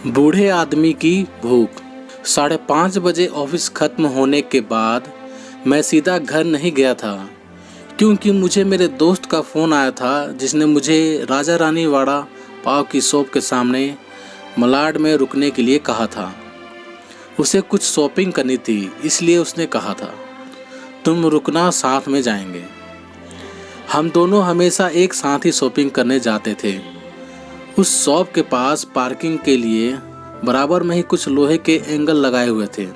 बूढ़े आदमी की भूख। 5:30 बजे ऑफिस खत्म होने के बाद मैं सीधा घर नहीं गया था, क्योंकि मुझे मेरे दोस्त का फ़ोन आया था जिसने मुझे राजा रानी वाड़ा पाव की शॉप के सामने मलाड में रुकने के लिए कहा था। उसे कुछ शॉपिंग करनी थी, इसलिए उसने कहा था तुम रुकना, साथ में जाएंगे। हम दोनों हमेशा एक साथ ही शॉपिंग करने जाते थे। उस शॉप के पास पार्किंग के लिए बराबर में ही कुछ लोहे के एंगल लगाए हुए थे।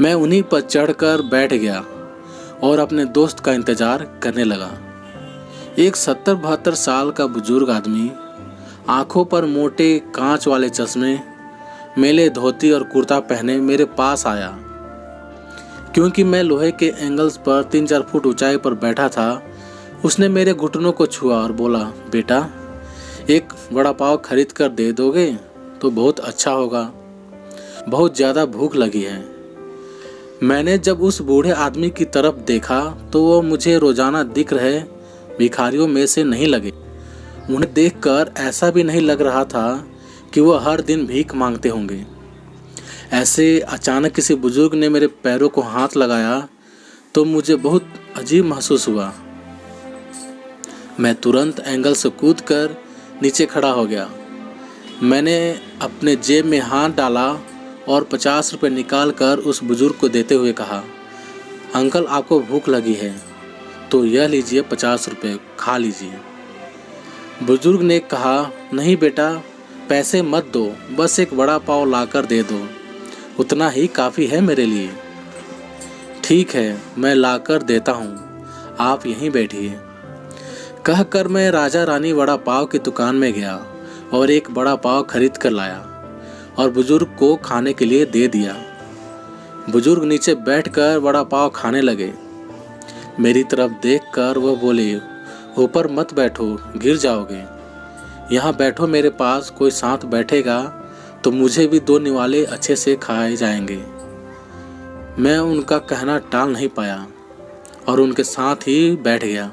मैं उन्हीं पर चढ़कर बैठ गया और अपने दोस्त का इंतज़ार करने लगा। एक 70-72 साल का बुजुर्ग आदमी, आंखों पर मोटे कांच वाले चश्मे, मेले धोती और कुर्ता पहने मेरे पास आया। क्योंकि मैं लोहे के एंगल्स पर 3-4 फुट ऊंचाई पर बैठा था, उसने मेरे घुटनों को छुआ और बोला, बेटा एक वड़ा पाव खरीद कर दे दोगे तो बहुत अच्छा होगा, बहुत ज़्यादा भूख लगी है। मैंने जब उस बूढ़े आदमी की तरफ देखा तो वो मुझे रोज़ाना दिख रहे भिखारियों में से नहीं लगे। उन्हें देखकर ऐसा भी नहीं लग रहा था कि वो हर दिन भीख मांगते होंगे। ऐसे अचानक किसी बुजुर्ग ने मेरे पैरों को हाथ लगाया तो मुझे बहुत अजीब महसूस हुआ। मैं तुरंत एंगल से कूदकर नीचे खड़ा हो गया। मैंने अपने जेब में हाथ डाला और 50 रुपये निकाल कर उस बुजुर्ग को देते हुए कहा, अंकल आपको भूख लगी है तो यह लीजिए 50 रुपये, खा लीजिए। बुजुर्ग ने कहा, नहीं बेटा पैसे मत दो, बस एक वड़ा पाव लाकर दे दो, उतना ही काफ़ी है मेरे लिए। ठीक है, मैं लाकर देता हूँ, आप यहीं बैठिए। कहकर मैं राजा रानी वड़ा पाव की दुकान में गया और एक बड़ा पाव खरीद कर लाया और बुजुर्ग को खाने के लिए दे दिया। बुजुर्ग नीचे बैठकर वड़ा पाव खाने लगे। मेरी तरफ देखकर वह बोले, ऊपर मत बैठो, गिर जाओगे, यहाँ बैठो मेरे पास, कोई साथ बैठेगा तो मुझे भी 2 निवाले अच्छे से खाए जाएंगे। मैं उनका कहना टाल नहीं पाया और उनके साथ ही बैठ गया।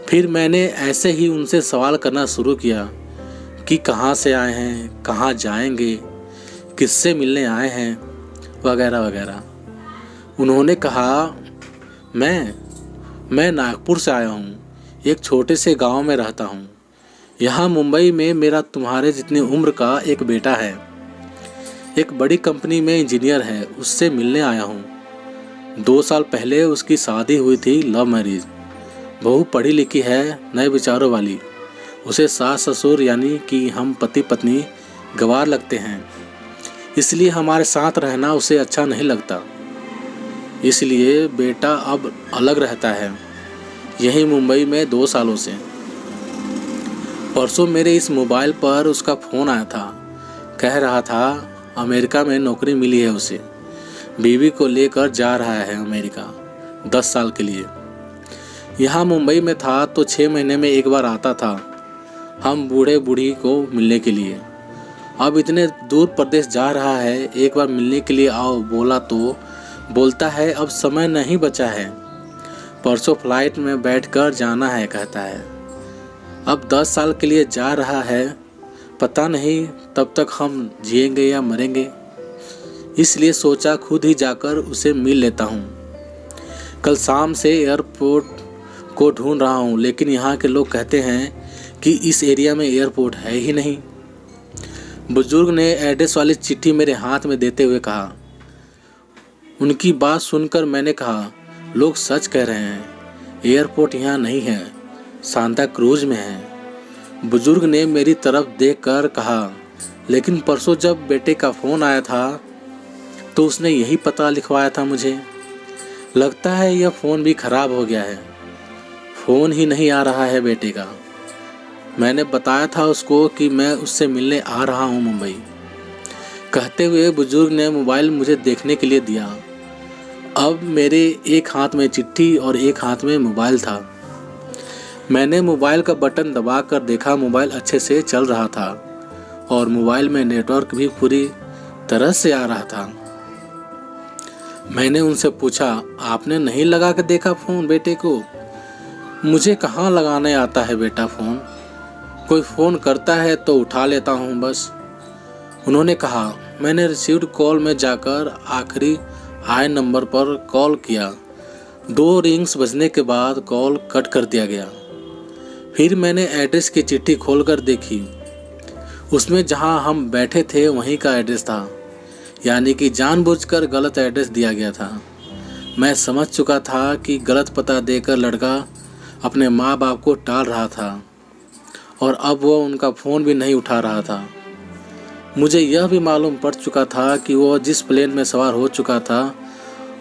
फिर मैंने ऐसे ही उनसे सवाल करना शुरू किया कि कहाँ से आए हैं, कहाँ जाएंगे, किससे मिलने आए हैं, वगैरह वगैरह। उन्होंने कहा, मैं नागपुर से आया हूँ, एक छोटे से गांव में रहता हूँ। यहाँ मुंबई में मेरा तुम्हारे जितनी उम्र का एक बेटा है, एक बड़ी कंपनी में इंजीनियर है, उससे मिलने आया हूँ। 2 साल पहले उसकी शादी हुई थी, लव मैरिज। बहू पढ़ी लिखी है, नए विचारों वाली। उसे सास ससुर यानी कि हम पति पत्नी गंवार लगते हैं, इसलिए हमारे साथ रहना उसे अच्छा नहीं लगता। इसलिए बेटा अब अलग रहता है, यहीं मुंबई में 2 सालों से। परसों मेरे इस मोबाइल पर उसका फ़ोन आया था, कह रहा था अमेरिका में नौकरी मिली है उसे, बीवी को लेकर जा रहा है अमेरिका 10 साल के लिए। यहाँ मुंबई में था तो 6 महीने में एक बार आता था हम बूढ़े बूढ़ी को मिलने के लिए। अब इतने दूर प्रदेश जा रहा है, एक बार मिलने के लिए आओ बोला तो बोलता है अब समय नहीं बचा है, परसों फ्लाइट में बैठकर जाना है, कहता है। अब 10 साल के लिए जा रहा है, पता नहीं तब तक हम जिएंगे या मरेंगे, इसलिए सोचा खुद ही जाकर उसे मिल लेता हूँ। कल शाम से एयरपोर्ट को ढूंढ रहा हूँ, लेकिन यहाँ के लोग कहते हैं कि इस एरिया में एयरपोर्ट है ही नहीं। बुजुर्ग ने एड्रेस वाली चिट्ठी मेरे हाथ में देते हुए कहा। उनकी बात सुनकर मैंने कहा, लोग सच कह रहे हैं, एयरपोर्ट यहाँ नहीं है, सांता क्रूज में है। बुजुर्ग ने मेरी तरफ देखकर कहा, लेकिन परसों जब बेटे का फ़ोन आया था तो उसने यही पता लिखवाया था मुझे। लगता है यह फ़ोन भी ख़राब हो गया है, फ़ोन ही नहीं आ रहा है बेटे का। मैंने बताया था उसको कि मैं उससे मिलने आ रहा हूँ मुंबई। कहते हुए बुजुर्ग ने मोबाइल मुझे देखने के लिए दिया। अब मेरे एक हाथ में चिट्ठी और एक हाथ में मोबाइल था। मैंने मोबाइल का बटन दबाकर देखा, मोबाइल अच्छे से चल रहा था और मोबाइल में नेटवर्क भी पूरी तरह से आ रहा था। मैंने उनसे पूछा, आपने नहीं लगा के देखा फ़ोन बेटे को? मुझे कहाँ लगाने आता है बेटा फ़ोन, कोई फ़ोन करता है तो उठा लेता हूँ बस। उन्होंने कहा, मैंने रिसीव्ड कॉल में जाकर आखिरी आए नंबर पर कॉल किया। 2 रिंग्स बजने के बाद कॉल कट कर दिया गया। फिर मैंने एड्रेस की चिट्ठी खोलकर देखी। उसमें जहां हम बैठे थे वहीं का एड्रेस था, यानी कि जानबूझकर गलत एड्रेस दिया गया था। मैं समझ चुका था कि गलत पता देकर लड़का अपने माँ बाप को टाल रहा था और अब वह उनका फ़ोन भी नहीं उठा रहा था। मुझे यह भी मालूम पड़ चुका था कि वह जिस प्लेन में सवार हो चुका था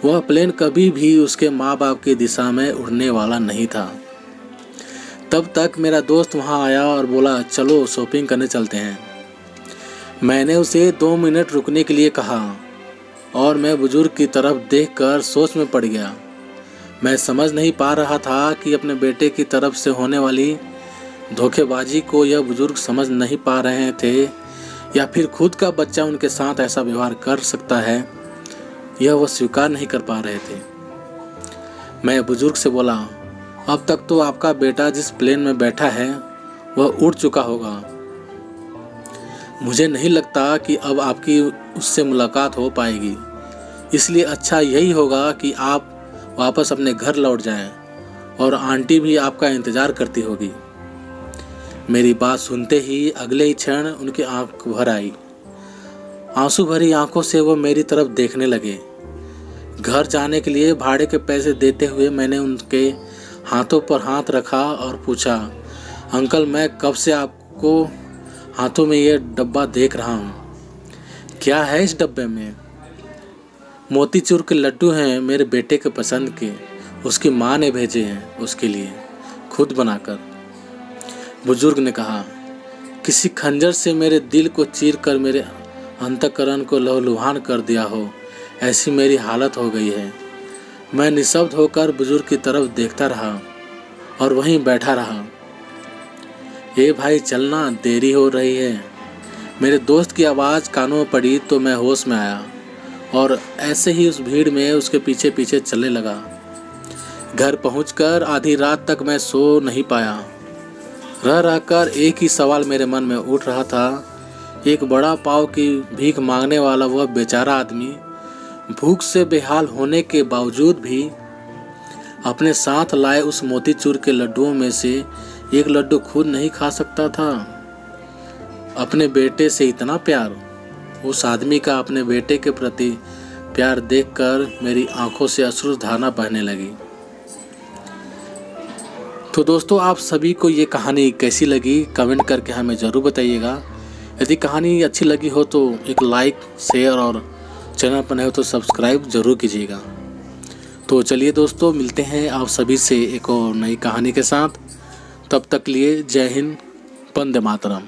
वह प्लेन कभी भी उसके माँ बाप की दिशा में उड़ने वाला नहीं था। तब तक मेरा दोस्त वहाँ आया और बोला, चलो शॉपिंग करने चलते हैं। मैंने उसे 2 मिनट रुकने के लिए कहा और मैं बुजुर्ग की तरफ देखकर सोच में पड़ गया। मैं समझ नहीं पा रहा था कि अपने बेटे की तरफ से होने वाली धोखेबाजी को यह बुजुर्ग समझ नहीं पा रहे थे या फिर खुद का बच्चा उनके साथ ऐसा व्यवहार कर सकता है, यह वो स्वीकार नहीं कर पा रहे थे। मैं बुजुर्ग से बोला, अब तक तो आपका बेटा जिस प्लेन में बैठा है वह उड़ चुका होगा। मुझे नहीं लगता कि अब आपकी उससे मुलाकात हो पाएगी, इसलिए अच्छा यही होगा कि आप वापस अपने घर लौट जाएं और आंटी भी आपका इंतज़ार करती होगी। मेरी बात सुनते ही अगले ही क्षण उनकी आंख भर आई। आंसू भरी आंखों से वो मेरी तरफ देखने लगे। घर जाने के लिए भाड़े के पैसे देते हुए मैंने उनके हाथों पर हाथ रखा और पूछा, अंकल मैं कब से आपको हाथों में ये डब्बा देख रहा हूँ, क्या है इस डब्बे में? मोतीचूर के लड्डू हैं, मेरे बेटे के पसंद के, उसकी माँ ने भेजे हैं उसके लिए खुद बनाकर। बुजुर्ग ने कहा, किसी खंजर से मेरे दिल को चीर कर मेरे अंतःकरण को लहूलुहान कर दिया हो, ऐसी मेरी हालत हो गई है। मैं निशब्द होकर बुजुर्ग की तरफ देखता रहा और वहीं बैठा रहा। ए भाई चलना, देरी हो रही है। मेरे दोस्त की आवाज़ कानों में पड़ी तो मैं होश में आया और ऐसे ही उस भीड़ में उसके पीछे पीछे चलने लगा। घर पहुंचकर आधी रात तक मैं सो नहीं पाया। रह रहकर एक ही सवाल मेरे मन में उठ रहा था, एक बड़ा पाव की भीख मांगने वाला वह बेचारा आदमी भूख से बेहाल होने के बावजूद भी अपने साथ लाए उस मोतीचूर के लड्डुओं में से एक लड्डू खुद नहीं खा सकता था। अपने बेटे से इतना प्यार, उस आदमी का अपने बेटे के प्रति प्यार देखकर मेरी आंखों से अश्रुधारा बहने लगी। तो दोस्तों, आप सभी को ये कहानी कैसी लगी कमेंट करके हमें ज़रूर बताइएगा। यदि कहानी अच्छी लगी हो तो एक लाइक, शेयर और चैनल पर नए हो तो सब्सक्राइब ज़रूर कीजिएगा। तो चलिए दोस्तों, मिलते हैं आप सभी से एक और नई कहानी के साथ। तब तक लिए जय हिंद, वंदे मातरम।